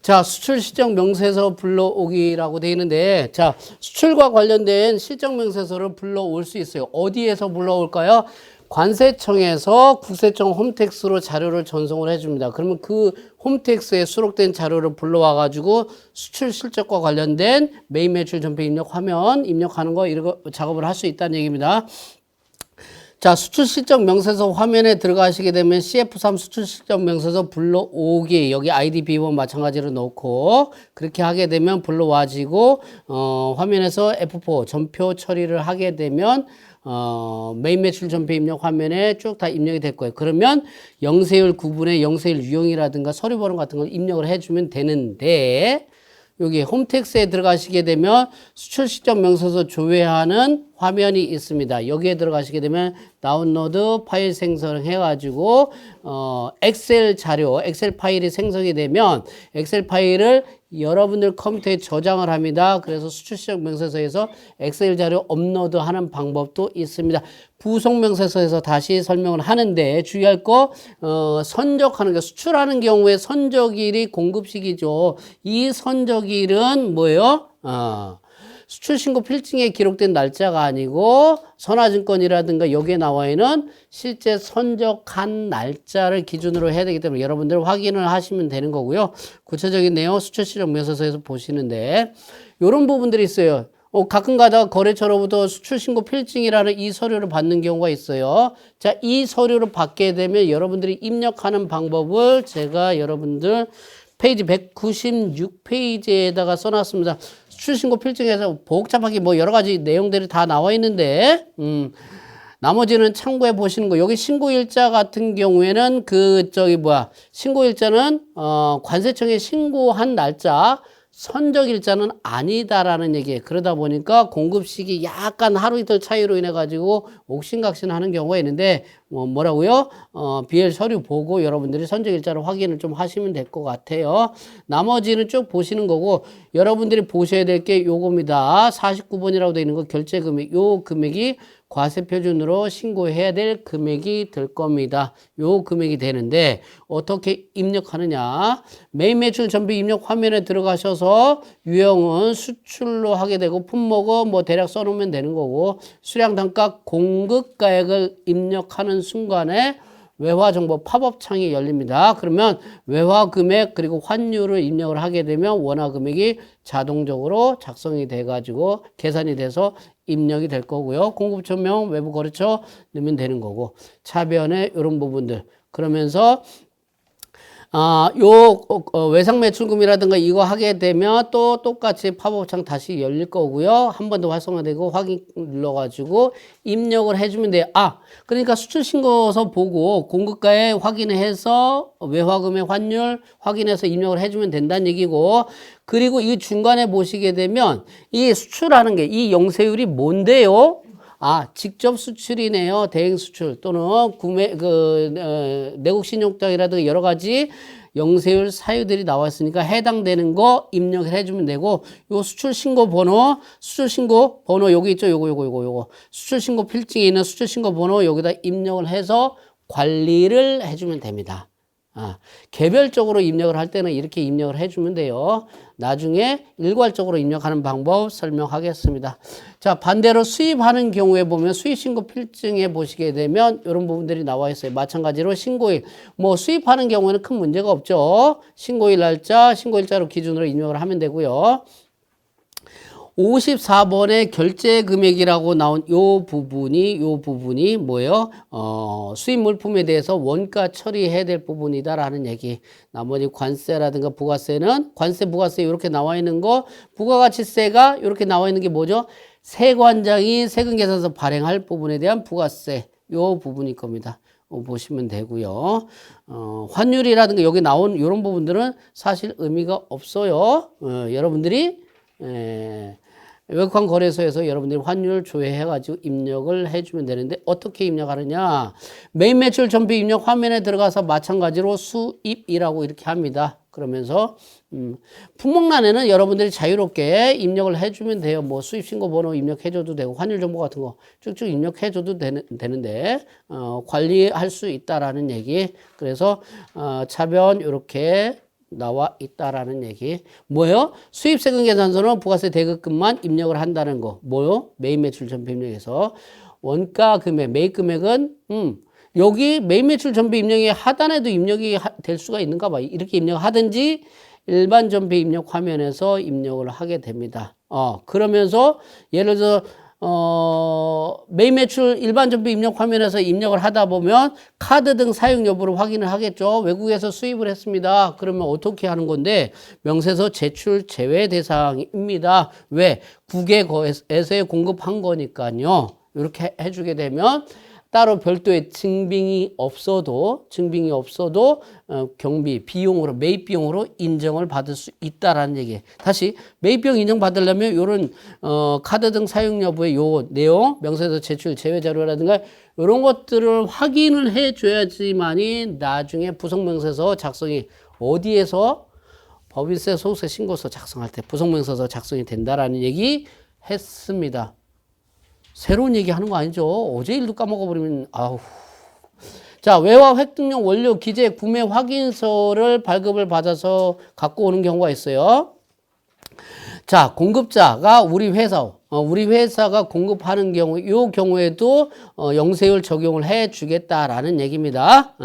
자, 수출 실적 명세서 불러오기라고 되어 있는데, 자, 수출과 관련된 실적 명세서를 불러올 수 있어요. 어디에서 불러올까요? 관세청에서 국세청 홈택스로 자료를 전송을 해줍니다. 그러면 그 홈택스에 수록된 자료를 불러와가지고 수출 실적과 관련된 매입 매출 전표 입력 화면 입력하는 거 이런 거 작업을 할 수 있다는 얘기입니다. 자, 수출 실적 명세서 화면에 들어가시게 되면 CF3 수출 실적 명세서 불러오기 여기 아이디 비번 마찬가지로 넣고 그렇게 하게 되면 불러와지고 화면에서 F4 전표 처리를 하게 되면 매입 매출 전표 입력 화면에 쭉 다 입력이 될 거예요. 그러면 영세율 구분에 영세율 유형이라든가 서류 번호 같은 걸 입력을 해주면 되는데 여기 홈택스에 들어가시게 되면 수출 실적 명세서 조회하는 화면이 있습니다. 여기에 들어가시게 되면 다운로드 파일 생성해가지고 엑셀 자료, 엑셀 파일이 생성이 되면 엑셀 파일을 여러분들 컴퓨터에 저장을 합니다. 그래서 수출 실적 명세서에서 엑셀 자료 업로드하는 방법도 있습니다. 부속 명세서에서 다시 설명을 하는데 주의할 거 선적하는 게 수출하는 경우에 선적일이 공급식이죠. 이 선적일은 뭐예요? 수출신고 필증에 기록된 날짜가 아니고 선화증권이라든가 여기에 나와 있는 실제 선적한 날짜를 기준으로 해야 되기 때문에 여러분들 확인을 하시면 되는 거고요. 구체적인 내용 수출실적 명세서에서 보시는데 이런 부분들이 있어요. 가끔 가다가 거래처로부터 수출신고 필증이라는 이 서류를 받는 경우가 있어요. 자, 이 서류를 받게 되면 여러분들이 입력하는 방법을 제가 여러분들 페이지 196페이지에다가 써놨습니다. 수출신고 필증에서 복잡하게 뭐 여러 가지 내용들이 다 나와 있는데, 나머지는 참고해 보시는 거. 여기 신고일자 같은 경우에는 신고일자는, 관세청에 신고한 날짜, 선적일자는 아니다라는 얘기예요. 그러다 보니까 공급식이 약간 하루 이틀 차이로 인해 가지고 옥신각신 하는 경우가 있는데 뭐라고요? BL 서류 보고 여러분들이 선적일자를 확인을 좀 하시면 될 것 같아요. 나머지는 쭉 보시는 거고 여러분들이 보셔야 될 게 요겁니다. 49번이라고 되어 있는 거 결제금액. 요 금액이 과세표준으로 신고해야 될 금액이 될 겁니다. 요 금액이 되는데 어떻게 입력하느냐. 매입 매출 전부 입력 화면에 들어가셔서 유형은 수출로 하게 되고 품목은 뭐 대략 써놓으면 되는 거고 수량 단가 공급가액을 입력하는 순간에 외화정보 팝업 창이 열립니다. 그러면 외화금액 그리고 환율을 입력을 하게 되면 원화금액이 자동적으로 작성이 돼가지고 계산이 돼서 입력이 될 거고요. 공급처명 외부거래처 넣으면 되는 거고 차변에 이런 부분들 그러면서 외상매출금이라든가 이거 하게 되면 또 똑같이 팝업창 다시 열릴 거고요. 한 번 더 활성화되고 확인 눌러가지고 입력을 해주면 돼요. 그러니까 수출신고서 보고 공급가에 확인해서 외화금의 환율 확인해서 입력을 해주면 된다는 얘기고 그리고 이 중간에 보시게 되면 이 수출하는 게 이 영세율이 뭔데요? 직접 수출이네요. 대행 수출 또는 내국 신용장이라든가 여러 가지 영세율 사유들이 나와 있으니까 해당되는 거 입력을 해주면 되고 요 수출 신고 번호 여기 있죠. 요거 수출 신고 필증에 있는 수출 신고 번호 여기다 입력을 해서 관리를 해주면 됩니다. 개별적으로 입력을 할 때는 이렇게 입력을 해주면 돼요. 나중에 일괄적으로 입력하는 방법 설명하겠습니다. 자, 반대로 수입하는 경우에 보면 수입신고 필증에 보시게 되면 이런 부분들이 나와 있어요. 마찬가지로 신고일. 수입하는 경우에는 큰 문제가 없죠. 신고일 날짜, 신고일자로 기준으로 입력을 하면 되고요. 54번의 결제 금액이라고 나온 요 부분이 뭐예요? 수입 물품에 대해서 원가 처리해야 될 부분이다라는 얘기. 나머지 관세라든가 부가세는 부가세 이렇게 나와 있는 거, 부가가치세가 이렇게 나와 있는 게 뭐죠? 세관장이 세금계산서 발행할 부분에 대한 부가세. 요 부분일 겁니다. 보시면 되고요. 환율이라든가 여기 나온 이런 부분들은 사실 의미가 없어요. 여러분들이 외국환 거래소에서 여러분들이 환율 조회해가지고 입력을 해주면 되는데 어떻게 입력하느냐. 매입 매출 전표 입력 화면에 들어가서 마찬가지로 수입이라고 이렇게 합니다. 그러면서 품목란에는 여러분들이 자유롭게 입력을 해주면 돼요. 수입신고 번호 입력해줘도 되고 환율 정보 같은 거 쭉쭉 입력해줘도 되는데 관리할 수 있다라는 얘기. 그래서 차변 이렇게 나와 있다라는 얘기. 뭐예요? 수입세금계산서는 부가세 대급금만 입력을 한다는 거. 뭐요? 메인 매출 전비 입력에서. 원가 금액, 매입 금액은, 여기 메인 매출 전비 입력이 하단에도 입력이 될 수가 있는가 봐. 이렇게 입력하든지 일반 전비 입력 화면에서 입력을 하게 됩니다. 그러면서 예를 들어 메인 매출 일반 전비 입력 화면에서 입력을 하다 보면 카드 등 사용 여부를 확인을 하겠죠. 외국에서 수입을 했습니다. 그러면 어떻게 하는 건데 명세서 제출 제외 대상입니다. 왜? 국외에서 공급한 거니까요. 이렇게 해주게 되면 따로 별도의 증빙이 없어도 경비 비용으로 매입 비용으로 인정을 받을 수 있다라는 얘기. 다시 매입 비용 인정 받으려면 이런 카드 등 사용 여부의 요 내용, 명세서 제출 제외 자료라든가 이런 것들을 확인을 해줘야지만이 나중에 부속명세서 작성이 어디에서 법인세 소득세 신고서 작성할 때 부속명세서 작성이 된다라는 얘기 했습니다. 새로운 얘기 하는 거 아니죠? 어제 일도 까먹어버리면, 아우. 자, 외화 획득용 원료 기재 구매 확인서를 발급을 받아서 갖고 오는 경우가 있어요. 자, 공급자가 우리 회사가 공급하는 경우, 이 경우에도 영세율 적용을 해 주겠다라는 얘기입니다.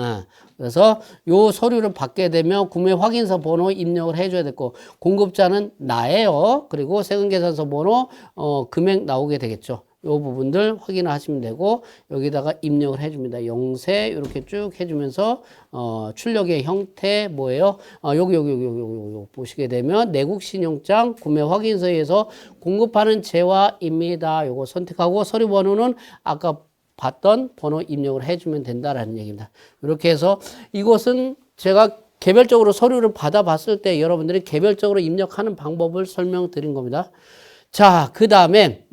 그래서 요 서류를 받게 되면 구매 확인서 번호 입력을 해줘야 되고, 공급자는 나예요. 그리고 세금계산서 번호, 금액 나오게 되겠죠. 요 부분들 확인을 하시면 되고, 여기다가 입력을 해줍니다. 영세, 이렇게 쭉 해주면서, 출력의 형태, 뭐예요? 여기 보시게 되면, 내국신용장 구매 확인서에서 공급하는 재화입니다. 요거 선택하고, 서류 번호는 아까 봤던 번호 입력을 해주면 된다라는 얘기입니다. 이렇게 해서 이것은 제가 개별적으로 서류를 받아봤을 때 여러분들이 개별적으로 입력하는 방법을 설명드린 겁니다. 자, 그 다음에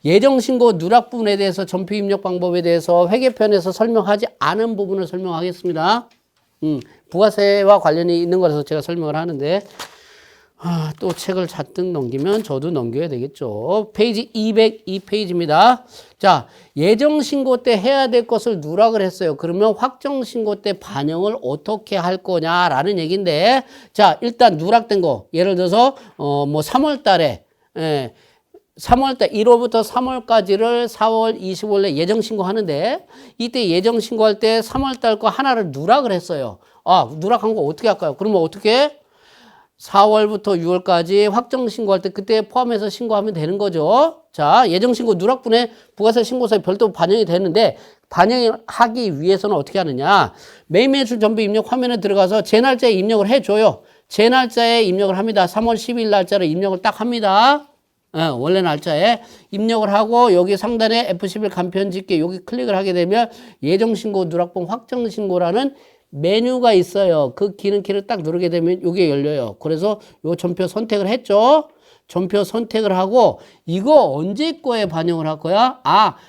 예정신고 누락 부분에 대해서 전표 입력 방법에 대해서 회계편에서 설명하지 않은 부분을 설명하겠습니다. 부가세와 관련이 있는 거라서 제가 설명을 하는데, 또 책을 잔뜩 넘기면 저도 넘겨야 되겠죠. 페이지 202페이지입니다. 자, 예정신고 때 해야 될 것을 누락을 했어요. 그러면 확정신고 때 반영을 어떻게 할 거냐라는 얘기인데, 자, 일단 누락된 거, 예를 들어서, 3월 달에, 3월달 1월부터 3월까지를 4월 25일에 예정신고 하는데, 이때 예정신고할 때 3월달 거 하나를 누락을 했어요. 누락한 거 어떻게 할까요? 그러면 어떻게? 4월부터 6월까지 확정신고할 때 그때 포함해서 신고하면 되는 거죠. 자, 예정신고 누락분에 부가세 신고서에 별도 반영이 되는데, 반영하기 위해서는 어떻게 하느냐? 매입 매출 전부 입력 화면에 들어가서 제 날짜에 입력을 해줘요. 제 날짜에 입력을 합니다. 3월 10일 날짜로 입력을 딱 합니다. 원래 날짜에 입력을 하고, 여기 상단에 F11 간편집계 여기 클릭을 하게 되면 예정신고 누락분 확정신고라는 메뉴가 있어요. 그 기능키를 딱 누르게 되면 이게 열려요. 그래서 요 전표 선택을 했죠. 전표 선택을 하고, 이거 언제 거에 반영을 할 거야?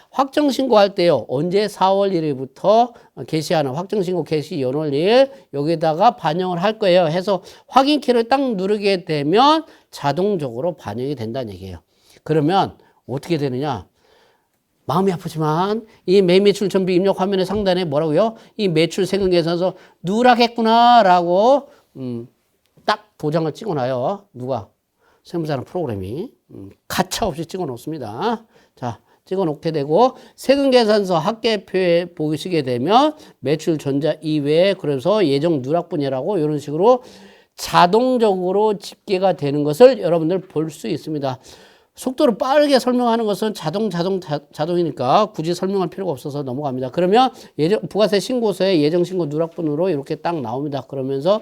확정신고 할 때요. 언제? 4월 1일부터 게시하는 확정신고 게시 연월일 여기다가 반영을 할 거예요. 해서 확인키를 딱 누르게 되면 자동적으로 반영이 된다는 얘기예요. 그러면 어떻게 되느냐? 마음이 아프지만 이 매입 매출 전비 입력 화면의 상단에 뭐라고요? 이 매출 세금 계산서 누락했구나라고 딱 도장을 찍어놔요. 누가? 세무사는 프로그램이 가차 없이 찍어 놓습니다. 자, 찍어 놓게 되고, 세금계산서 합계표에 보시게 되면 매출 전자 이외에, 그래서 예정 누락분이라고 이런 식으로 자동적으로 집계가 되는 것을 여러분들 볼 수 있습니다. 속도를 빠르게 설명하는 것은 자동이니까 굳이 설명할 필요가 없어서 넘어갑니다. 그러면 부가세 신고서에 예정신고 누락분으로 이렇게 딱 나옵니다. 그러면서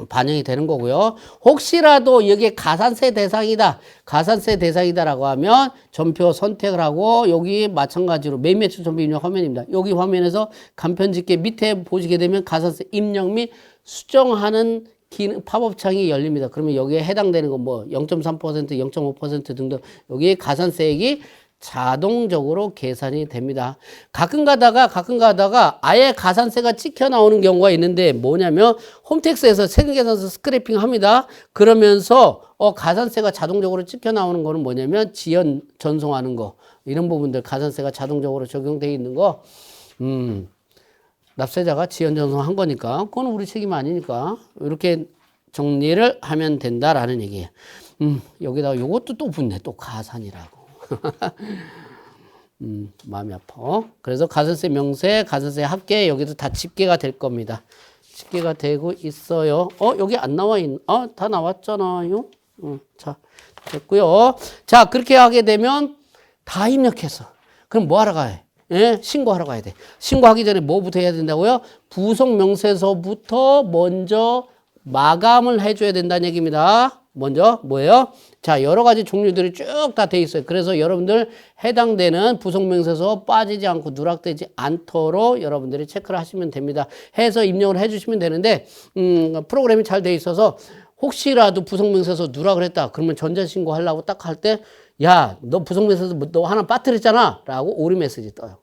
반영이 되는 거고요. 혹시라도 여기에 가산세 대상이다라고 하면 전표 선택을 하고, 여기 마찬가지로 매입 매출 전비 입력 화면입니다. 여기 화면에서 간편집계 밑에 보시게 되면 가산세 입력 및 수정하는 기능 팝업창이 열립니다. 그러면 여기에 해당되는 건 0.3%, 0.5% 등등 여기 가산세액이 자동적으로 계산이 됩니다. 가끔 가다가 아예 가산세가 찍혀 나오는 경우가 있는데, 뭐냐면 홈택스에서 세금계산서 스크래핑 합니다. 그러면서 가산세가 자동적으로 찍혀 나오는 거는 뭐냐면 지연 전송하는 거, 이런 부분들 가산세가 자동적으로 적용되어 있는 거, 납세자가 지연 전송한 거니까 그건 우리 책임 아니니까 이렇게 정리를 하면 된다라는 얘기예요. 여기다가 요것도 또 붙네. 또 가산이라고. 마음이 아파. 그래서 가산세 명세, 가산세 합계 여기도 다 집계가 될 겁니다. 집계가 되고 있어요. 여기 안 나와 있, 다 나왔잖아요. 자, 됐고요. 자, 그렇게 하게 되면 다 입력했어. 그럼 뭐 하러 가야 해? 예? 신고하러 가야 돼. 신고하기 전에 뭐부터 해야 된다고요? 부속 명세서부터 먼저 마감을 해줘야 된다는 얘기입니다. 먼저 뭐예요? 자, 여러 가지 종류들이 쭉 다 돼 있어요. 그래서 여러분들 해당되는 부속명세서 빠지지 않고 누락되지 않도록 여러분들이 체크를 하시면 됩니다. 해서 입력을 해주시면 되는데 프로그램이 잘 돼 있어서 혹시라도 부속명세서 누락을 했다. 그러면 전자신고 하려고 딱 할 때 야, 너 부속명세서 너 하나 빠뜨렸잖아 라고 오류 메시지 떠요.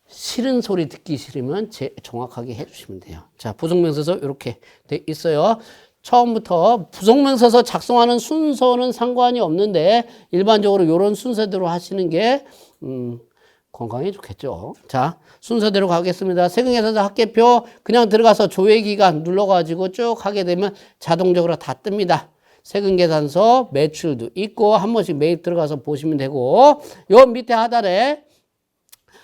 싫은 소리 듣기 싫으면 정확하게 해주시면 돼요. 자, 부속명세서 이렇게 돼 있어요. 처음부터 부속명세서 작성하는 순서는 상관이 없는데 일반적으로 이런 순서대로 하시는 게 건강에 좋겠죠. 자, 순서대로 가겠습니다. 세금계산서 합계표 그냥 들어가서 조회기간 눌러가지고 쭉 하게 되면 자동적으로 다 뜹니다. 세금계산서 매출도 있고 한 번씩 매일 들어가서 보시면 되고 요 밑에 하단에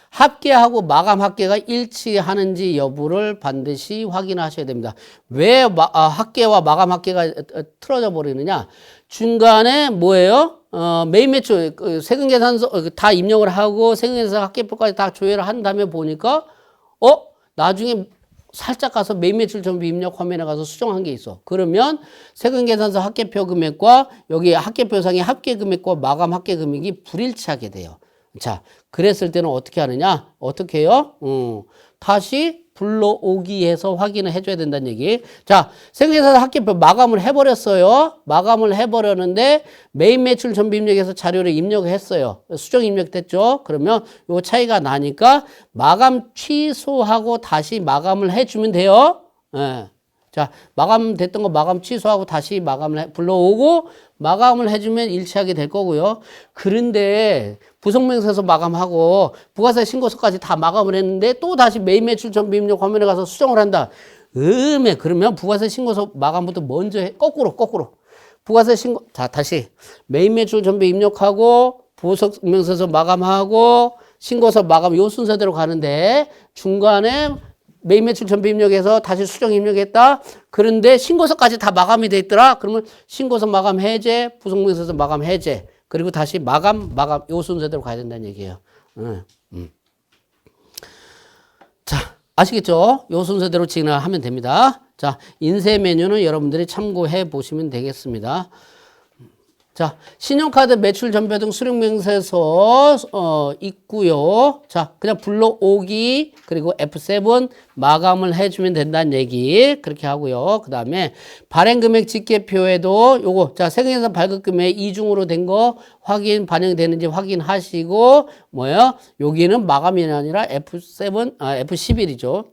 합계하고 마감 합계가 일치하는지 여부를 반드시 확인하셔야 됩니다. 왜 합계와 마감 합계가 틀어져 버리느냐? 중간에 뭐예요? 매입 매출 세금계산서 다 입력을 하고 세금계산서 합계표까지 다 조회를 한 다음에 보니까 나중에 살짝 가서 매입 매출 전부 입력 화면에 가서 수정한 게 있어. 그러면 세금계산서 합계표 금액과 여기 합계표상의 합계 금액과 마감 합계 금액이 불일치하게 돼요. 자, 그랬을 때는 어떻게 하느냐? 어떻게 해요? 다시 불러오기 해서 확인을 해줘야 된다는 얘기. 자, 세금계산서 합계표 마감을 해버렸어요. 마감을 해버렸는데 매입 매출 전부 입력해서 자료를 입력을 했어요. 수정 입력됐죠? 그러면 요 차이가 나니까 마감 취소하고 다시 마감을 해주면 돼요. 예. 자, 마감됐던 거 마감 취소하고 다시 마감을 불러오고 마감을 해주면 일치하게 될 거고요. 그런데 부속명세서 마감하고 부가세 신고서까지 다 마감을 했는데 또 다시 매입 매출 전부 입력 화면에 가서 수정을 한다. 그러면 부가세 신고서 마감부터 먼저 해. 거꾸로. 부가세 신고, 자, 다시 매입 매출 전부 입력하고 부속명세서 마감하고 신고서 마감 요 순서대로 가는데 중간에 매입 매출 전부 입력해서 다시 수정 입력했다. 그런데 신고서까지 다 마감이 돼 있더라. 그러면 신고서 마감 해제, 부속명세서 마감 해제. 그리고 다시 마감 요 순서대로 가야 된다는 얘기예요. 자, 아시겠죠? 요 순서대로 진행하면 됩니다. 자, 인쇄 메뉴는 여러분들이 참고해 보시면 되겠습니다. 자, 신용카드 매출 전표 등 수령명세서 있고요. 자, 그냥 불러오기 그리고 F7 마감을 해주면 된다는 얘기 그렇게 하고요. 그 다음에 발행금액 집계표에도 요거 자 세금계산 발급금액 이중으로 된 거 확인 반영되는지 확인하시고 뭐예요? 여기는 마감이 아니라 F11이죠.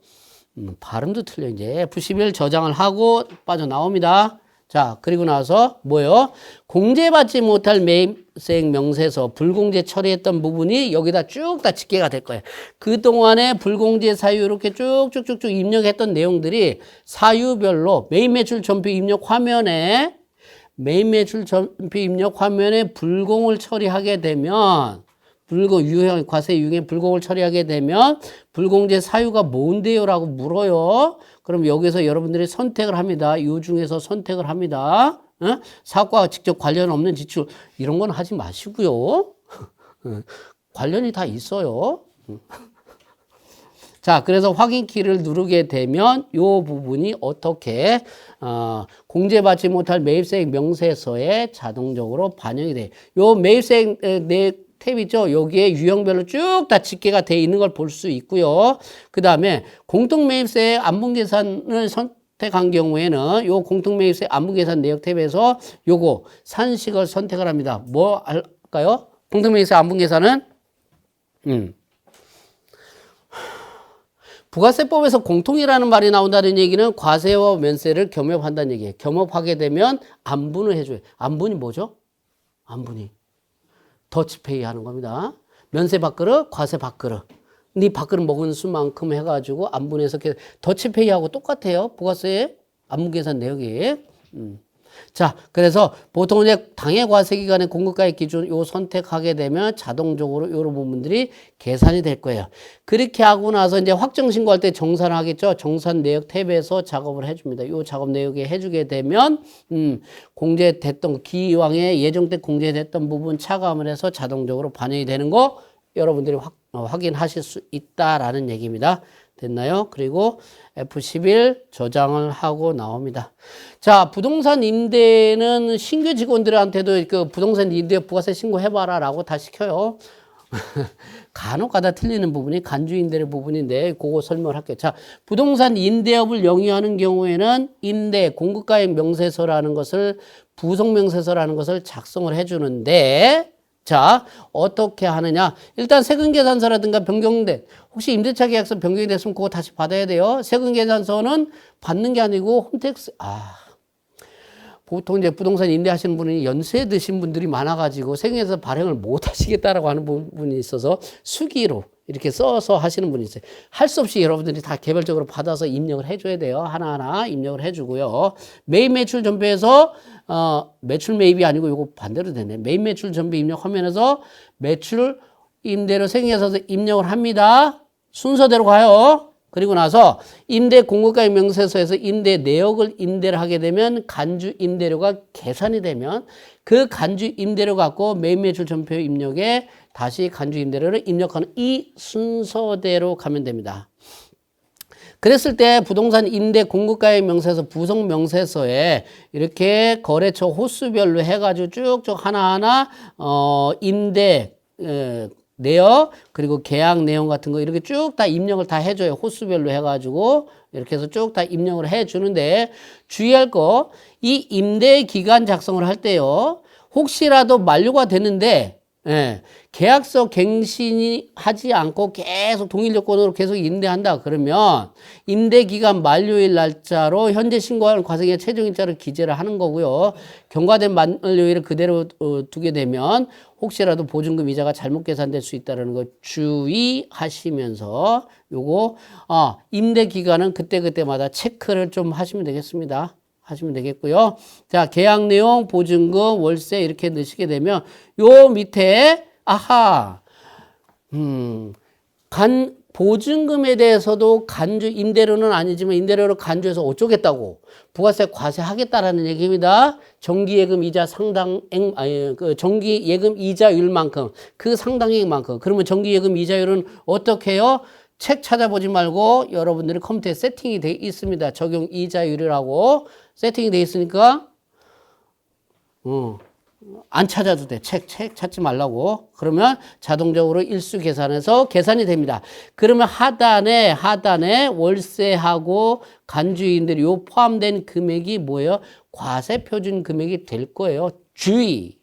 발음도 틀려 이제 F11 저장을 하고 빠져나옵니다. 자, 그리고 나서 뭐요? 공제받지 못할 매입세액 명세서 불공제 처리했던 부분이 여기다 쭉 다 집계가 될 거예요. 그동안에 불공제 사유 이렇게 쭉쭉쭉쭉 입력했던 내용들이 사유별로 매입 매출 전표 입력 화면에 불공을 처리하게 되면 과세 유형 불공을 처리하게 되면 불공제 사유가 뭔데요? 라고 물어요. 그럼 여기서 여러분들이 선택을 합니다. 이 중에서 선택을 합니다. 사업과 직접 관련 없는 지출 이런 건 하지 마시고요. 관련이 다 있어요. 자, 그래서 확인키를 누르게 되면 이 부분이 어떻게 공제받지 못할 매입세액 명세서에 자동적으로 반영이 돼요. 이 매입세액 탭 있죠? 여기에 유형별로 쭉 다 집계가 되어 있는 걸 볼 수 있고요. 그 다음에 공통매입세 안분계산을 선택한 경우에는 요 공통매입세 안분계산 내역 탭에서 요거 산식을 선택을 합니다. 뭐 할까요? 공통매입세 안분계산은 부가세법에서 공통이라는 말이 나온다는 얘기는 과세와 면세를 겸업한다는 얘기예요. 겸업하게 되면 안분을 해줘요. 안분이 뭐죠? 안분이 더치페이 하는 겁니다. 면세 밥그릇, 과세 밥그릇. 네 밥그릇 먹은 수만큼 해가지고 안분해서 더치페이하고 똑같아요. 부가세 안분계산 내역이. 자, 그래서 보통 이제 당해 과세기간의 공급가액 기준 요 선택하게 되면 자동적으로 요런 부분들이 계산이 될 거예요. 그렇게 하고 나서 이제 확정 신고할 때 정산을 하겠죠. 정산 내역 탭에서 작업을 해줍니다. 요 작업 내역에 해주게 되면 공제됐던 기왕에 예정 때 공제됐던 부분 차감을 해서 자동적으로 반영이 되는 거 여러분들이 확인하실 수 있다라는 얘기입니다. 됐나요? 그리고 F11 저장을 하고 나옵니다. 자, 부동산 임대는 신규 직원들한테도 그 부동산 임대 부가세 신고해봐라 라고 다 시켜요. 간혹가다 틀리는 부분이 간주 임대료 부분인데 그거 설명을 할게요. 자, 부동산 임대업을 영위하는 경우에는 임대 공급가액 명세서라는 것을 부속명세서라는 것을 작성을 해주는데 자, 어떻게 하느냐. 일단 세금계산서라든가 변경된, 혹시 임대차 계약서 변경이 됐으면 그거 다시 받아야 돼요. 세금계산서는 받는 게 아니고 홈택스, 보통 이제 부동산 임대하시는 분이 연세 드신 분들이 많아가지고 세금에서 발행을 못 하시겠다라고 하는 부분이 있어서 수기로 이렇게 써서 하시는 분이 있어요. 할 수 없이 여러분들이 다 개별적으로 받아서 입력을 해줘야 돼요. 하나하나 입력을 해주고요. 매입 매출 전표에서 매출 매입이 아니고 이거 반대로 되네. 매입 매출 전표 입력 화면에서 매출 임대료 세금계산서 입력을 합니다. 순서대로 가요. 그리고 나서 임대 공급가액 명세서에서 임대 내역을 임대를 하게 되면 간주 임대료가 계산이 되면 그 간주 임대료 갖고 매입 매출 전표 입력에 다시 간주 임대료를 입력하는 이 순서대로 가면 됩니다. 그랬을 때 부동산 임대 공급가액 명세서 부속 명세서에 이렇게 거래처 호수별로 해가지고 쭉쭉 하나하나 임대 내역 그리고 계약 내용 같은 거 이렇게 쭉 다 입력을 다 해줘요. 호수별로 해가지고 이렇게 해서 쭉 다 입력을 해주는데 주의할 거 이 임대 기간 작성을 할 때요. 혹시라도 만료가 되는데 계약서 갱신이 하지 않고 계속 동일 요건으로 계속 임대한다 그러면 임대기간 만료일 날짜로 현재 신고하는 과세기간 최종일자를 기재를 하는 거고요. 경과된 만료일을 그대로 두게 되면 혹시라도 보증금 이자가 잘못 계산될 수 있다는 거 주의하시면서 요거 임대기간은 그때그때마다 체크를 좀 하시면 되겠습니다. 하시면 되겠고요. 자, 계약 내용, 보증금, 월세 이렇게 넣으시게 되면 요 밑에 보증금에 대해서도 간주 임대료는 아니지만 임대료를 간주해서 어쩌겠다고 부가세 과세하겠다라는 얘기입니다. 정기예금 이자 상당액 정기예금 이자율만큼 그 상당액만큼 그러면 정기예금 이자율은 어떻게 해요? 책 찾아보지 말고 여러분들이 컴퓨터에 세팅이 돼 있습니다. 적용 이자율이라고 세팅이 돼 있으니까 안 찾아도 돼. 책 찾지 말라고. 그러면 자동적으로 일수 계산해서 계산이 됩니다. 그러면 하단에 월세하고 간주임대료 요 포함된 금액이 뭐예요? 과세 표준 금액이 될 거예요. 주의.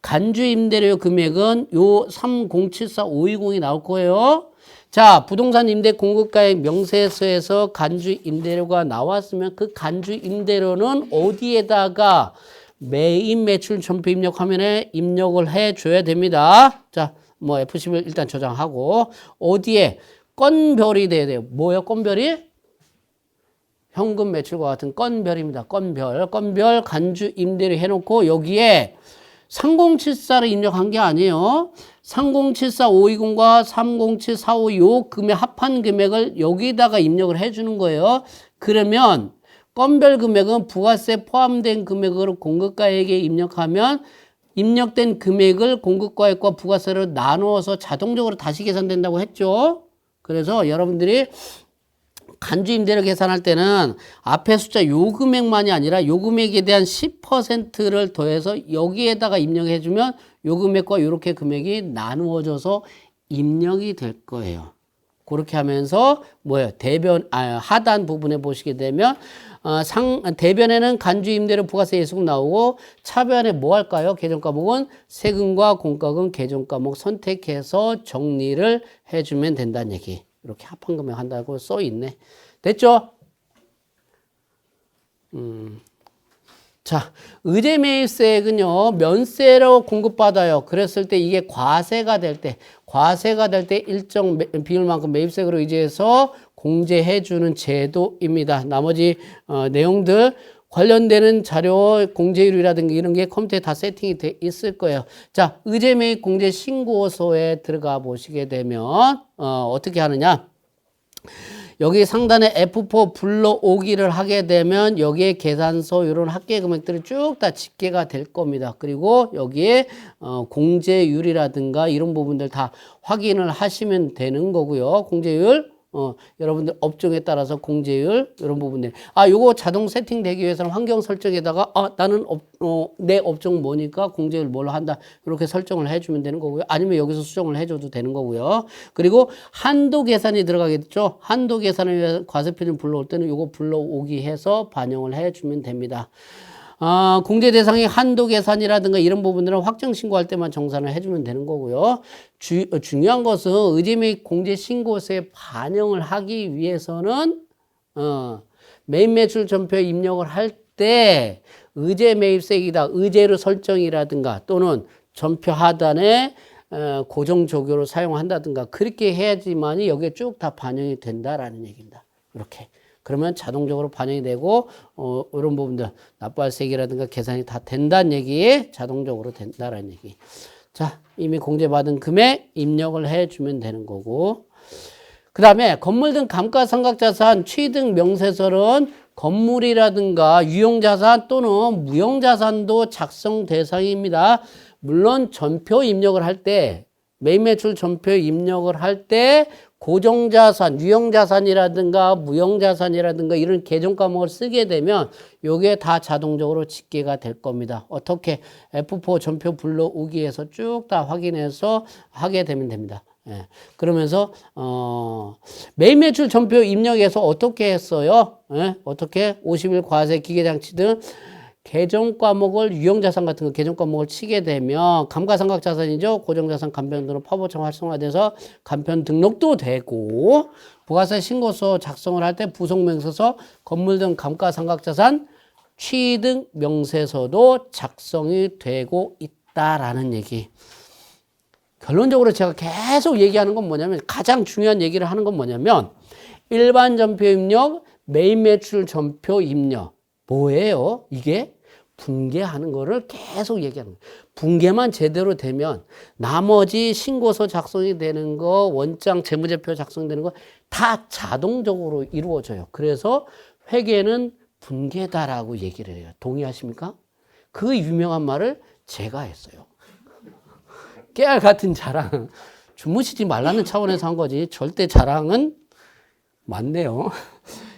간주임대료 금액은 요 3074520이 나올 거예요. 자, 부동산 임대 공급가액 명세서에서 간주 임대료가 나왔으면 그 간주 임대료는 어디에다가 매입 매출 전표 입력 화면에 입력을 해 줘야 됩니다. 자, 뭐 F11 일단 저장하고 어디에 건별이 돼야 돼요. 뭐예요? 건별이? 현금 매출과 같은 건별입니다. 건별 간주 임대료 해놓고 여기에 3074를 입력한 게 아니에요. 3074520과 30745 요 금액 합한 금액을 여기다가 입력을 해주는 거예요. 그러면 건별 금액은 부가세 포함된 금액으로 공급가액에 입력하면 입력된 금액을 공급가액과 부가세를 나누어서 자동적으로 다시 계산된다고 했죠. 그래서 여러분들이 간주 임대료 계산할 때는 앞에 숫자 요 금액만이 아니라 요 금액에 대한 10%를 더해서 여기에다가 입력해 주면 요 금액과 요렇게 금액이 나누어져서 입력이 될 거예요. 그렇게 하면서 뭐예요? 하단 부분에 보시게 되면 대변에는 간주 임대료 부가세 예수금 나오고 차변에 뭐 할까요? 계정 과목은 세금과 공과금 계정 과목 선택해서 정리를 해주면 된다는 얘기. 이렇게 합한 금액 한다고 써 있네. 됐죠? 자, 의제 매입세액은요, 면세로 공급받아요. 그랬을 때 이게 과세가 될 때, 일정 비율만큼 매입세액으로 의제해서 공제해주는 제도입니다. 나머지 내용들 관련되는 자료, 공제율이라든가 이런 게 컴퓨터에 다 세팅이 돼 있을 거예요. 자, 의제 매입 공제 신고서에 들어가 보시게 되면 어떻게 하느냐? 여기 상단에 F4 불러오기를 하게 되면 여기에 계산서 이런 합계 금액들이 쭉 다 집계가 될 겁니다. 그리고 여기에 공제율이라든가 이런 부분들 다 확인을 하시면 되는 거고요. 공제율 여러분들 업종에 따라서 공제율 이런 부분들 요거 자동 세팅되기 위해서는 환경 설정에다가 나는 내 업종 뭐니까 공제율 뭘로 한다 이렇게 설정을 해주면 되는 거고요. 아니면 여기서 수정을 해줘도 되는 거고요. 그리고 한도 계산이 들어가겠죠. 한도 계산을 위해서 과세표준 불러올 때는 요거 불러오기 해서 반영을 해주면 됩니다. 공제 대상이 한도 계산이라든가 이런 부분들은 확정 신고할 때만 정산을 해주면 되는 거고요. 중요한 것은 의제 매입 공제 신고서에 반영을 하기 위해서는 매입 매출 전표에 입력을 할 때 의제 매입세액이다, 의제로 설정이라든가 또는 전표 하단에 고정 조교로 사용한다든가 그렇게 해야지만이 여기에 쭉 다 반영이 된다라는 얘기입니다. 이렇게. 그러면 자동적으로 반영이 되고 이런 부분들 납부할세액이라든가 계산이 다 된다는 얘기, 자동적으로 된다라는 얘기. 자, 이미 공제받은 금액 입력을 해주면 되는 거고, 그 다음에 건물 등 감가상각자산 취득 명세서는 건물이라든가 유용자산 또는 무용자산도 작성 대상입니다. 물론 전표 입력을 할 때, 매입매출 전표 입력을 할 때 고정자산, 유형자산이라든가 무형자산이라든가 이런 계정 과목을 쓰게 되면 요게 다 자동적으로 집계가 될 겁니다. 어떻게? F4 전표 불러오기에서 쭉 다 확인해서 하게 되면 됩니다. 예. 그러면서 매입매출 전표 입력에서 어떻게 했어요? 예? 어떻게? 50일 과세 기계장치 등 계정 과목을 유형자산 같은 거 계정 과목을 치게 되면 감가상각자산이죠. 고정자산 간편 등으로 파보청 활성화돼서 간편 등록도 되고 부가세 신고서 작성을 할 때 부속명세서 건물 등 감가상각자산 취득 명세서도 작성이 되고 있다라는 얘기. 결론적으로 제가 계속 얘기하는 건 뭐냐면 가장 중요한 얘기를 하는 건 뭐냐면 일반 전표 입력, 매입 매출 전표 입력. 뭐예요? 이게 분개하는 거를 계속 얘기하는 거예요. 분개만 제대로 되면 나머지 신고서 작성이 되는 거, 원장 재무제표 작성되는 거 다 자동적으로 이루어져요. 그래서 회계는 분개다라고 얘기를 해요. 동의하십니까? 그 유명한 말을 제가 했어요. 깨알 같은 자랑. 주무시지 말라는 차원에서 한 거지. 절대 자랑은 맞네요.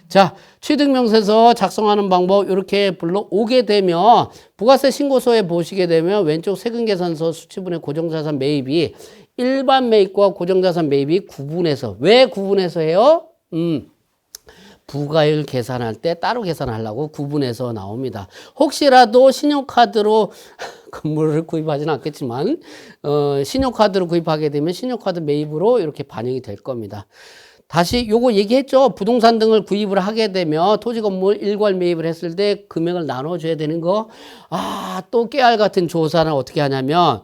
자, 취득명세서 작성하는 방법 이렇게 불러오게 되면 부가세 신고서에 보시게 되면 왼쪽 세금계산서 수치분의 고정자산 매입이 일반 매입과 고정자산 매입이 구분해서 왜 구분해서 해요? 부가율 계산할 때 따로 계산하려고 구분해서 나옵니다. 혹시라도 신용카드로 건물을 구입하지는 않겠지만 신용카드로 구입하게 되면 신용카드 매입으로 이렇게 반영이 될 겁니다. 다시 요거 얘기했죠. 부동산 등을 구입을 하게 되면 토지 건물 일괄 매입을 했을 때 금액을 나눠줘야 되는 거. 또 깨알 같은 조사는 어떻게 하냐면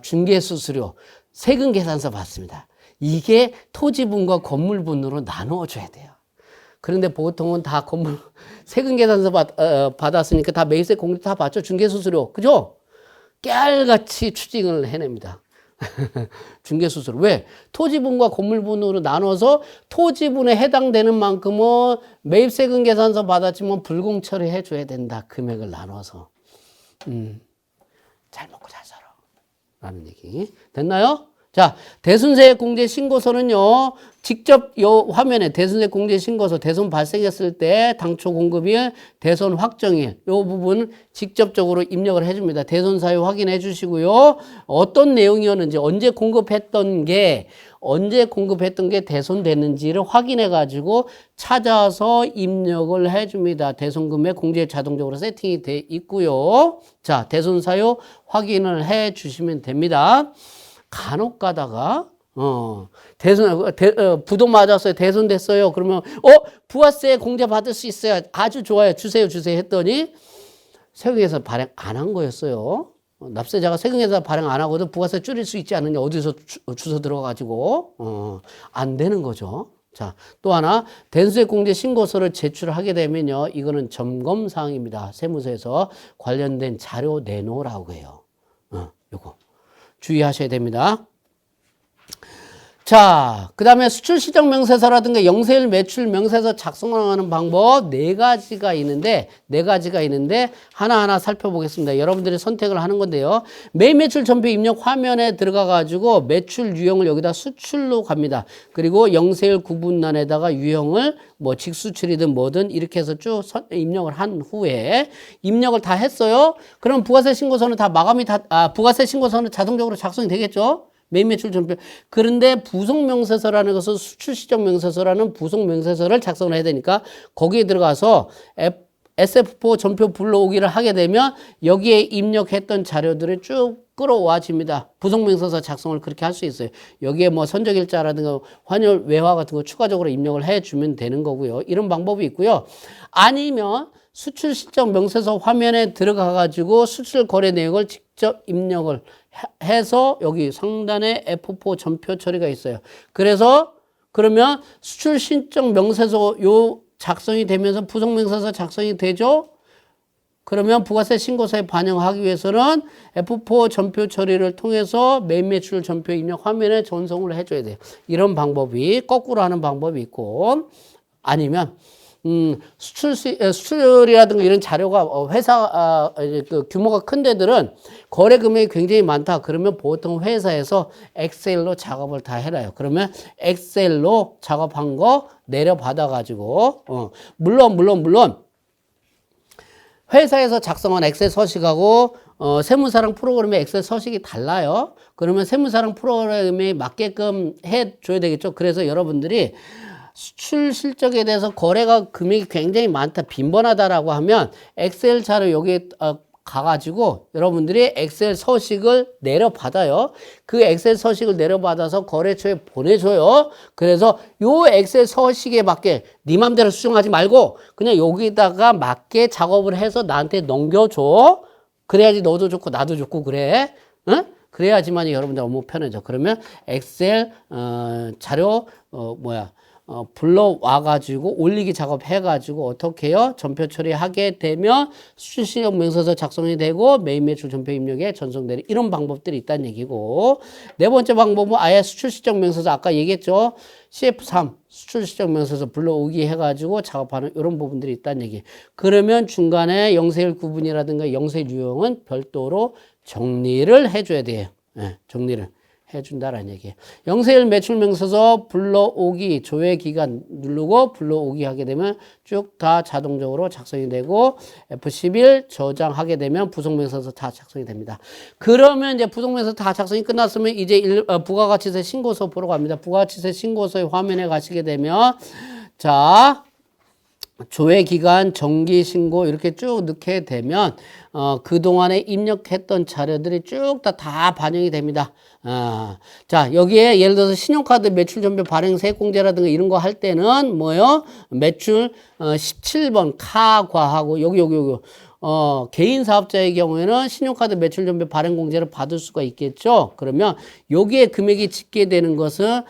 중개수수료, 세금 계산서 받습니다. 이게 토지분과 건물분으로 나누어줘야 돼요. 그런데 보통은 다 건물 세금 계산서 받았으니까 다 매입세 공제 다 받죠. 중개수수료, 그죠? 깨알같이 추징을 해냅니다. 중개수수료. 왜? 토지분과 건물분으로 나눠서 토지분에 해당되는 만큼은 매입세금 계산서 받았지만 불공 처리해 줘야 된다. 금액을 나눠서. 잘 먹고 잘 살아. 라는 얘기. 됐나요? 자, 대손세액 공제 신고서는요, 직접 요 화면에 대손세액 공제 신고서, 대손 발생했을 때 당초 공급일, 대손 확정일, 요 부분 직접적으로 입력을 해줍니다. 대손 사유 확인해 주시고요. 어떤 내용이었는지, 언제 공급했던 게 대손됐는지를 확인해 가지고 찾아서 입력을 해줍니다. 대손금액 공제일 자동적으로 세팅이 돼 있고요. 자, 대손 사유 확인을 해 주시면 됩니다. 간혹 가다가 부도 맞았어요. 대손됐어요. 그러면 부가세 공제 받을 수 있어요. 아주 좋아요. 주세요 했더니 세금계산 발행 안 한 거였어요. 납세자가 세금계산 발행 안 하고도 부가세 줄일 수 있지 않느냐. 어디서 주소 들어가지고 안 되는 거죠. 자, 또 하나 대수세 공제 신고서를 제출하게 되면요. 이거는 점검 사항입니다. 세무서에서 관련된 자료 내놓으라고 해요. 요거 주의하셔야 됩니다. 자, 그 다음에 수출시정명세서라든가 영세일 매출 명세서 작성하는 방법 네 가지가 있는데 하나하나 살펴보겠습니다. 여러분들이 선택을 하는 건데요. 매입 매출 전표 입력 화면에 들어가 가지고 매출 유형을 여기다 수출로 갑니다. 그리고 영세일 구분란에다가 유형을 뭐 직수출이든 뭐든 이렇게 해서 쭉 입력을 한 후에 입력을 다 했어요. 그럼 부가세 신고서는 다 마감이 부가세 신고서는 자동적으로 작성이 되겠죠? 매입 매출 전표. 그런데 부속명세서라는 것은 수출시정명세서라는 부속명세서를 작성을 해야 되니까 거기에 들어가서 SF4 전표 불러오기를 하게 되면 여기에 입력했던 자료들이 쭉 끌어와집니다. 부속명세서 작성을 그렇게 할 수 있어요. 여기에 뭐 선적일자라든가 환율 외화 같은 거 추가적으로 입력을 해주면 되는 거고요. 이런 방법이 있고요. 아니면 수출 실적 명세서 화면에 들어가 가지고 수출 거래 내역을 직접 입력을 해서 여기 상단에 F4 전표 처리가 있어요. 그래서 그러면 수출 실적 명세서 요 작성이 되면서 부속 명세서 작성이 되죠. 그러면 부가세 신고서에 반영하기 위해서는 F4 전표 처리를 통해서 매입 매출 전표 입력 화면에 전송을 해줘야 돼요. 이런 방법이 거꾸로 하는 방법이 있고 아니면 수출이라든가 이런 자료가 회사 그 규모가 큰 데들은 거래 금액이 굉장히 많다. 그러면 보통 회사에서 엑셀로 작업을 다 해놔요. 그러면 엑셀로 작업한 거 내려받아 가지고 물론 회사에서 작성한 엑셀 서식하고 세무사랑 프로그램의 엑셀 서식이 달라요. 그러면 세무사랑 프로그램에 맞게끔 해줘야 되겠죠. 그래서 여러분들이 수출 실적에 대해서 거래가 금액이 굉장히 많다, 빈번하다라고 하면 엑셀 자료 여기에 가가지고 여러분들이 엑셀 서식을 내려받아요. 그 엑셀 서식을 내려받아서 거래처에 보내줘요. 그래서 요 엑셀 서식에 맞게 네 맘대로 수정하지 말고 그냥 여기다가 맞게 작업을 해서 나한테 넘겨줘. 그래야지 너도 좋고 나도 좋고 그래. 응? 그래야지만 여러분들 업무 편해져. 그러면 엑셀 자료 불러와가지고 올리기 작업해가지고 어떻게 해요? 전표 처리하게 되면 수출시정 명세서 작성이 되고 매입 매출 전표 입력에 전송되는 이런 방법들이 있다는 얘기고 네 번째 방법은 아예 수출시정 명세서 아까 얘기했죠? CF3 수출시정 명세서 불러오기 해가지고 작업하는 이런 부분들이 있다는 얘기. 그러면 중간에 영세일 구분이라든가 영세일 유형은 별도로 정리를 해줘야 돼요. 네, 정리를. 해준다라는 얘기예요. 영세일 매출명세서 불러오기 조회기간 누르고 불러오기 하게 되면 쭉 다 자동적으로 작성이 되고 F11 저장하게 되면 부속명세서 다 작성이 됩니다. 그러면 이제 부속명세서 다 작성이 끝났으면 이제 부가가치세 신고서 보러 갑니다. 부가가치세 신고서의 화면에 가시게 되면 자 조회기간, 정기신고 이렇게 쭉 넣게 되면 그동안에 입력했던 자료들이 쭉 다 반영이 됩니다. 자 여기에 예를 들어서 신용카드 매출전표 발행 세액공제라든가 이런 거 할 때는 뭐요? 매출 17번 카과하고 여기 개인 사업자의 경우에는 신용카드 매출전표 발행공제를 받을 수가 있겠죠. 그러면 여기에 금액이 집계 되는 것은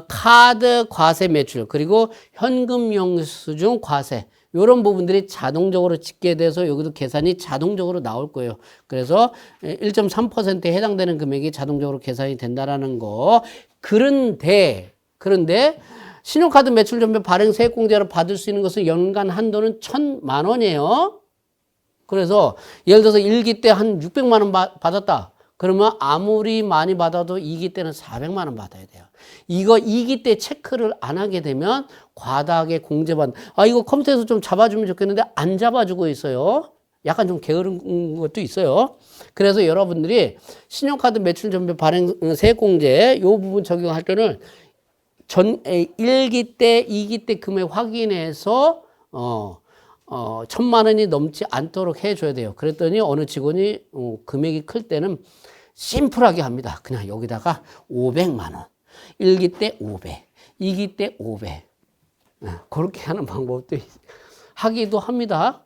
카드 과세 매출 그리고 현금 영수증 과세 이런 부분들이 자동적으로 집계돼서 여기도 계산이 자동적으로 나올 거예요. 그래서 1.3%에 해당되는 금액이 자동적으로 계산이 된다라는 거. 그런데 신용카드 매출전표 발행 세액공제를 받을 수 있는 것은 연간 한도는 1,000만 원이에요. 그래서 예를 들어서 1기 때 한 600만 원 받았다. 그러면 아무리 많이 받아도 2기 때는 400만 원 받아야 돼요. 이거 2기 때 체크를 안 하게 되면 과다하게 공제받는 이거 컴퓨터에서 좀 잡아주면 좋겠는데 안 잡아주고 있어요. 약간 좀 게으른 것도 있어요. 그래서 여러분들이 신용카드 매출전표 발행 세액공제 이 부분 적용할 때는 1기 때, 2기 때 금액 확인해서 1,000만 원이 넘지 않도록 해줘야 돼요. 그랬더니 어느 직원이 금액이 클 때는 심플하게 합니다. 그냥 여기다가 500만 원. 1기 때 500, 2기 때 500. 그렇게 하는 방법도 하기도 합니다.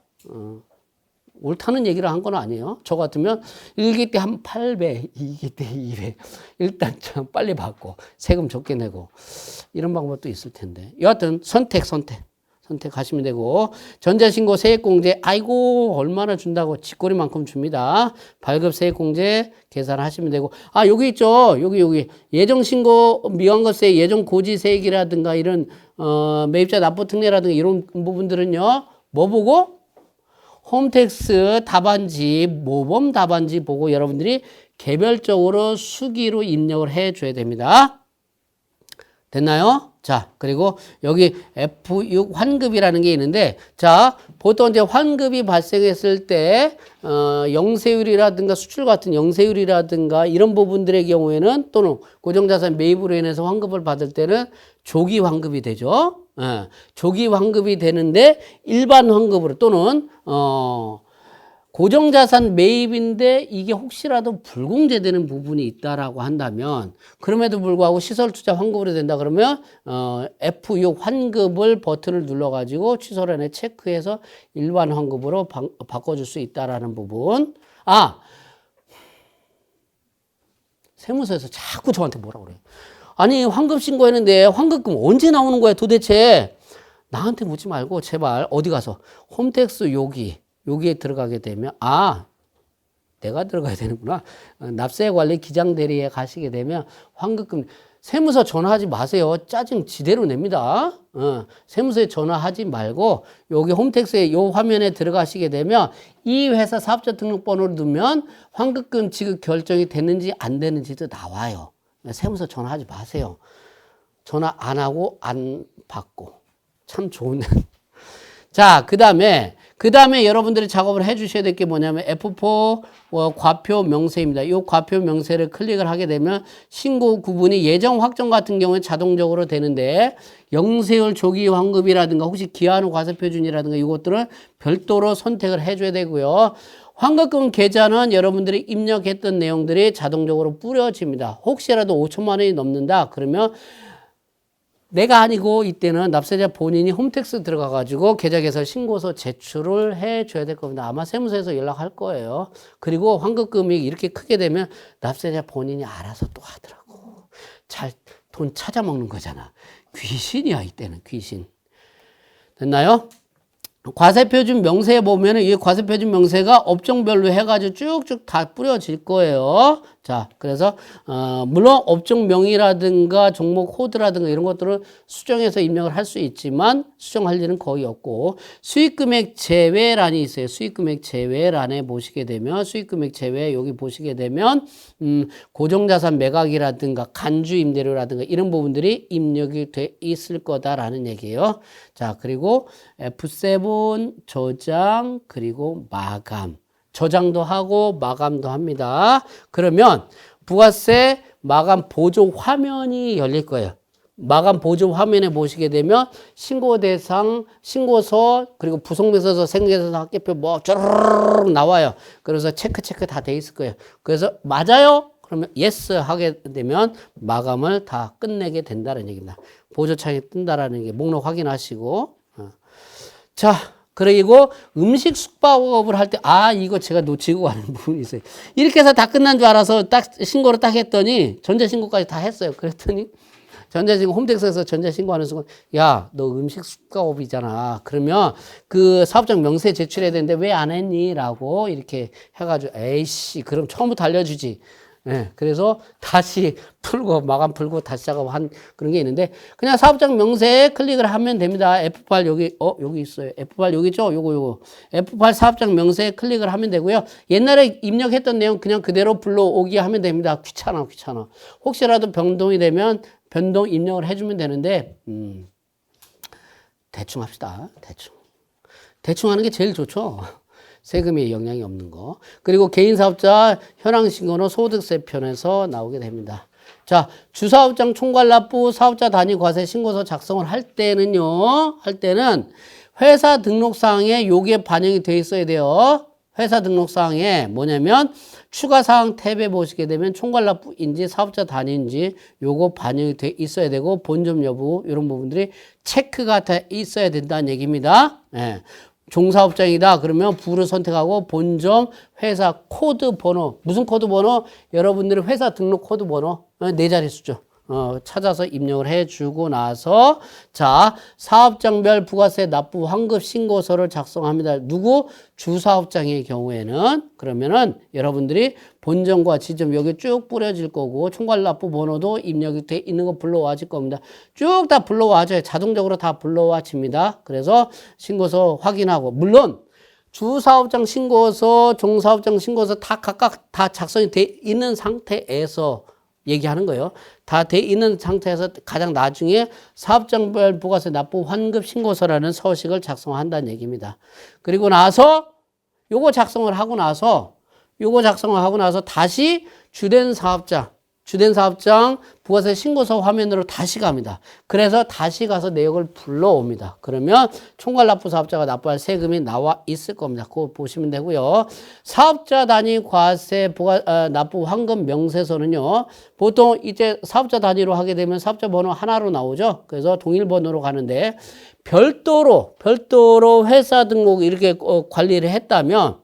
옳다는 얘기를 한 건 아니에요. 저 같으면 1기 때 한 8배, 2기 때 2배. 일단 좀 빨리 받고 세금 적게 내고 이런 방법도 있을 텐데. 여하튼 선택하시면 되고 전자신고 세액공제 아이고 얼마나 준다고 쥐꼬리만큼 줍니다. 발급 세액공제 계산하시면 되고 여기 있죠. 여기 예정신고 미환가세 예정고지세액이라든가 이런 매입자 납부특례라든가 이런 부분들은요. 뭐 보고? 홈택스 답안지 모범 답안지 보고 여러분들이 개별적으로 수기로 입력을 해줘야 됩니다. 됐나요? 자, 그리고 여기 F6 환급이라는 게 있는데, 자, 보통 이제 환급이 발생했을 때, 영세율이라든가 수출 같은 영세율이라든가 이런 부분들의 경우에는 또는 고정자산 매입으로 인해서 환급을 받을 때는 조기 환급이 되죠. 조기 환급이 되는데 일반 환급으로 또는, 고정자산 매입인데 이게 혹시라도 불공제되는 부분이 있다라고 한다면 그럼에도 불구하고 시설투자 환급으로 된다 그러면 F6 환급을 버튼을 눌러가지고 취소란에 체크해서 일반 환급으로 바꿔줄 수 있다라는 부분. 세무서에서 자꾸 저한테 뭐라고 그래요. 아니 환급 신고했는데 환급금 언제 나오는 거야 도대체. 나한테 묻지 말고 제발 어디 가서 홈택스 여기에 들어가게 되면 내가 들어가야 되는구나. 납세관리 기장대리에 가시게 되면 환급금 세무서 전화하지 마세요. 짜증 지대로 냅니다. 세무서에 전화하지 말고 여기 홈택스에 요 화면에 들어가시게 되면 이 회사 사업자 등록번호를 넣으면 환급금 지급 결정이 됐는지 안 됐는지도 나와요. 세무서 전화하지 마세요. 전화 안 하고 안 받고 참 좋은. 자, 그 다음에 여러분들이 작업을 해 주셔야 될 게 뭐냐면 F4 과표 명세입니다. 이 과표 명세를 클릭을 하게 되면 신고 구분이 예정 확정 같은 경우에 자동적으로 되는데 영세율 조기 환급이라든가 혹시 기한 후 과세 표준이라든가 이것들은 별도로 선택을 해 줘야 되고요. 환급금 계좌는 여러분들이 입력했던 내용들이 자동적으로 뿌려집니다. 혹시라도 5천만 원이 넘는다 그러면 내가 아니고 이때는 납세자 본인이 홈택스 들어가가지고 계좌개설 신고서 제출을 해줘야 될 겁니다. 아마 세무서에서 연락할 거예요. 그리고 환급금이 이렇게 크게 되면 납세자 본인이 알아서 또 하더라고. 잘 돈 찾아먹는 거잖아. 귀신이야 이때는 귀신. 됐나요? 과세표준 명세에 보면은 이 과세표준 명세가 업종별로 해가지고 쭉쭉 다 뿌려질 거예요. 자, 그래서, 물론 업종명이라든가 종목 코드라든가 이런 것들을 수정해서 입력을 할 수 있지만 수정할 일은 거의 없고 수익금액 제외란이 있어요. 수익금액 제외란에 보시게 되면 수익금액 제외 여기 보시게 되면, 고정자산 매각이라든가 간주 임대료라든가 이런 부분들이 입력이 돼 있을 거다라는 얘기예요. 자, 그리고 F7 저장 그리고 마감. 저장도 하고 마감도 합니다. 그러면 부가세 마감 보조 화면이 열릴 거예요. 마감 보조 화면에 보시게 되면 신고 대상, 신고서, 그리고 부속명세서, 생계세서, 학계표 뭐 쭈르르르 나와요. 그래서 체크 다 돼 있을 거예요. 그래서 맞아요? 그러면 yes 하게 되면 마감을 다 끝내게 된다는 얘기입니다. 보조창이 뜬다라는 게 목록 확인하시고. 자, 그리고 음식 숙박업을 할 때, 이거 제가 놓치고 가는 부분이 있어요. 이렇게 해서 다 끝난 줄 알아서 딱 신고를 딱 했더니, 전자신고까지 다 했어요. 그랬더니, 전자신고, 홈택스에서 전자신고하는 순간, 야, 너 음식 숙박업이잖아. 그러면 그 사업장 명세 제출해야 되는데 왜 안 했니? 라고 이렇게 해가지고, 에이씨, 그럼 처음부터 알려주지. 예, 그래서 다시 풀고 마감 풀고 다시 작업한 그런 게 있는데 그냥 사업장 명세에 클릭을 하면 됩니다. F8 여기 있어요. F8 여기 있죠? 요거 F8 사업장 명세에 클릭을 하면 되고요. 옛날에 입력했던 내용 그냥 그대로 불러오기 하면 됩니다. 귀찮아. 혹시라도 변동이 되면 변동 입력을 해주면 되는데 대충 합시다. 대충 하는 게 제일 좋죠. 세금에 영향이 없는 거. 그리고 개인사업자 현황신고는 소득세 편에서 나오게 됩니다. 자, 주사업장 총괄납부 사업자 단위 과세 신고서 작성을 할 때는 회사 등록사항에 요게 반영이 돼 있어야 돼요. 회사 등록사항에 뭐냐면 추가사항 탭에 보시게 되면 총괄납부인지 사업자 단위인지 요거 반영이 돼 있어야 되고 본점 여부 이런 부분들이 체크가 돼 있어야 된다는 얘기입니다. 예. 종사업장이다. 그러면 부를 선택하고 본점 회사 코드 번호. 무슨 코드 번호? 여러분들이 회사 등록 코드 번호. 네 자릿수죠. 찾아서 입력을 해주고 나서 자 사업장별 부가세 납부 환급 신고서를 작성합니다. 누구? 주사업장의 경우에는 그러면은 여러분들이 본점과 지점 여기 쭉 뿌려질 거고 총괄납부 번호도 입력이 돼 있는 거 불러와질 겁니다. 쭉 다 불러와줘요. 자동적으로 다 불러와집니다. 그래서 신고서 확인하고 물론 주사업장 신고서, 종사업장 신고서 다 각각 다 작성이 돼 있는 상태에서 얘기하는 거예요. 다 돼 있는 상태에서 가장 나중에 사업장별 부가세 납부 환급 신고서라는 서식을 작성한다는 얘기입니다. 그리고 나서 요거 작성을 하고 나서 다시 주된 사업장 부가세 신고서 화면으로 다시 갑니다. 그래서 다시 가서 내역을 불러옵니다. 그러면 총괄납부 사업자가 납부할 세금이 나와 있을 겁니다. 그거 보시면 되고요. 사업자 단위 과세 납부 환급 명세서는요. 보통 이제 사업자 단위로 하게 되면 사업자 번호 하나로 나오죠. 그래서 동일 번호로 가는데 별도로 회사 등록 이렇게 관리를 했다면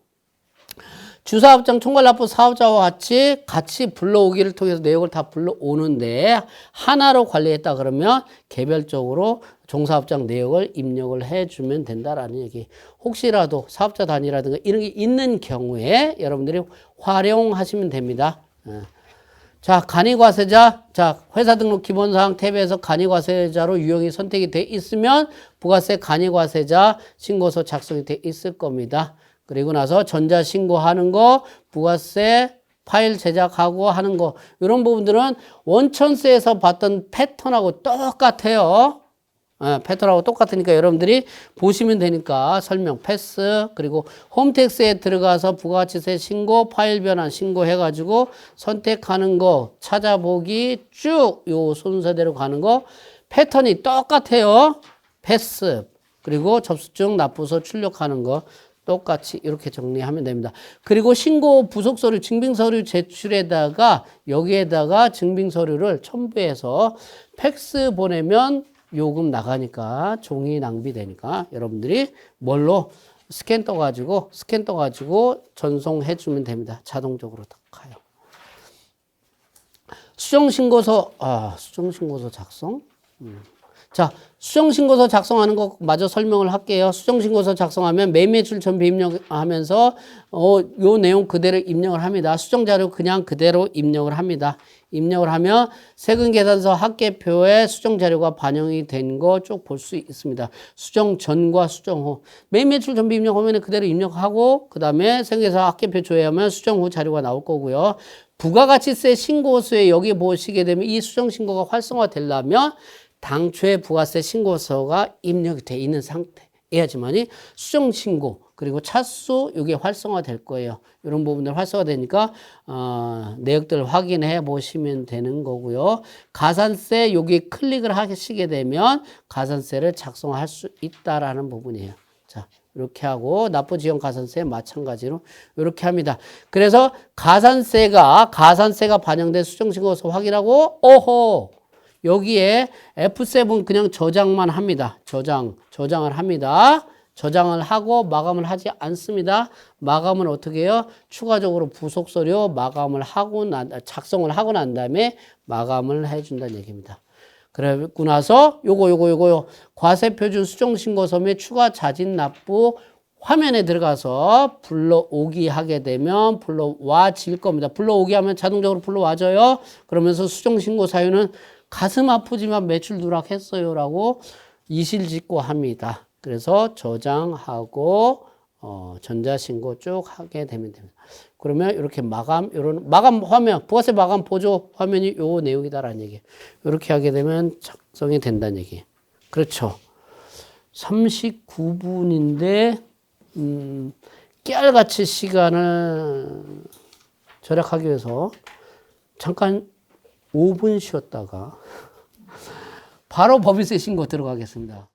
주사업장 총괄납부 사업자와 같이 불러오기를 통해서 내역을 다 불러오는데 하나로 관리했다 그러면 개별적으로 종사업장 내역을 입력을 해주면 된다라는 얘기. 혹시라도 사업자 단위라든가 이런 게 있는 경우에 여러분들이 활용하시면 됩니다. 자, 간이과세자. 자, 회사 등록 기본사항 탭에서 간이과세자로 유형이 선택이 돼 있으면 부가세 간이과세자 신고서 작성이 돼 있을 겁니다. 그리고 나서 전자신고하는 거, 부가세 파일 제작하고 하는 거 이런 부분들은 원천세에서 봤던 패턴하고 똑같아요. 패턴하고 똑같으니까 여러분들이 보시면 되니까 설명 패스 그리고 홈택스에 들어가서 부가가치세 신고 파일 변환 신고해가지고 선택하는 거 찾아보기 쭉 요 순서대로 가는 거 패턴이 똑같아요. 패스 그리고 접수증 납부서 출력하는 거 똑같이 이렇게 정리하면 됩니다. 그리고 신고 부속서류, 증빙서류 제출에다가 여기에다가 증빙서류를 첨부해서 팩스 보내면 요금 나가니까 종이 낭비되니까 여러분들이 뭘로 스캔 떠가지고 전송해 주면 됩니다. 자동적으로 다 가요. 수정신고서 작성. 자, 수정신고서 작성하는 거 마저 설명을 할게요. 수정신고서 작성하면 매매출 전비 입력하면서 요 내용 그대로 입력을 합니다. 수정자료 그냥 그대로 입력을 합니다. 입력을 하면 세금계산서 합계표에 수정자료가 반영이 된 거 쭉 볼 수 있습니다. 수정 전과 수정 후. 매매출 전비 입력 화면에 그대로 입력하고 그 다음에 세금계산 합계표 조회하면 수정 후 자료가 나올 거고요. 부가가치세 신고서에 여기 보시게 되면 이 수정신고가 활성화되려면 당초에 부가세 신고서가 입력이 돼 있는 상태여야지만이 수정신고 그리고 차수 이게 활성화될 거예요. 이런 부분들 활성화되니까 내역들 확인해 보시면 되는 거고요. 가산세 여기 클릭을 하시게 되면 가산세를 작성할 수 있다라는 부분이에요. 자, 이렇게 하고 납부지형 가산세 마찬가지로 이렇게 합니다. 그래서 가산세가 반영된 수정신고서 확인하고 여기에 F7 그냥 저장만 합니다. 저장을 합니다. 저장을 하고 마감을 하지 않습니다. 마감은 어떻게 해요? 추가적으로 부속서류 작성을 하고 난 다음에 마감을 해준다는 얘기입니다. 그러고 나서 요거 과세표준 수정신고서 및 추가 자진 납부 화면에 들어가서 불러오기 하게 되면 불러와질 겁니다. 불러오기 하면 자동적으로 불러와져요. 그러면서 수정신고 사유는 가슴 아프지만 매출 누락했어요 라고 이실직고 합니다. 그래서 저장하고 전자신고 쭉 하게 되면 됩니다. 그러면 이렇게 마감 화면, 부가세 마감 보조 화면이 요 내용이다라는 얘기. 이렇게 하게 되면 작성이 된다는 얘기. 그렇죠. 39분인데 깨알같이 시간을 절약하기 위해서 잠깐 5분 쉬었다가 바로 법인세 신고 들어가겠습니다.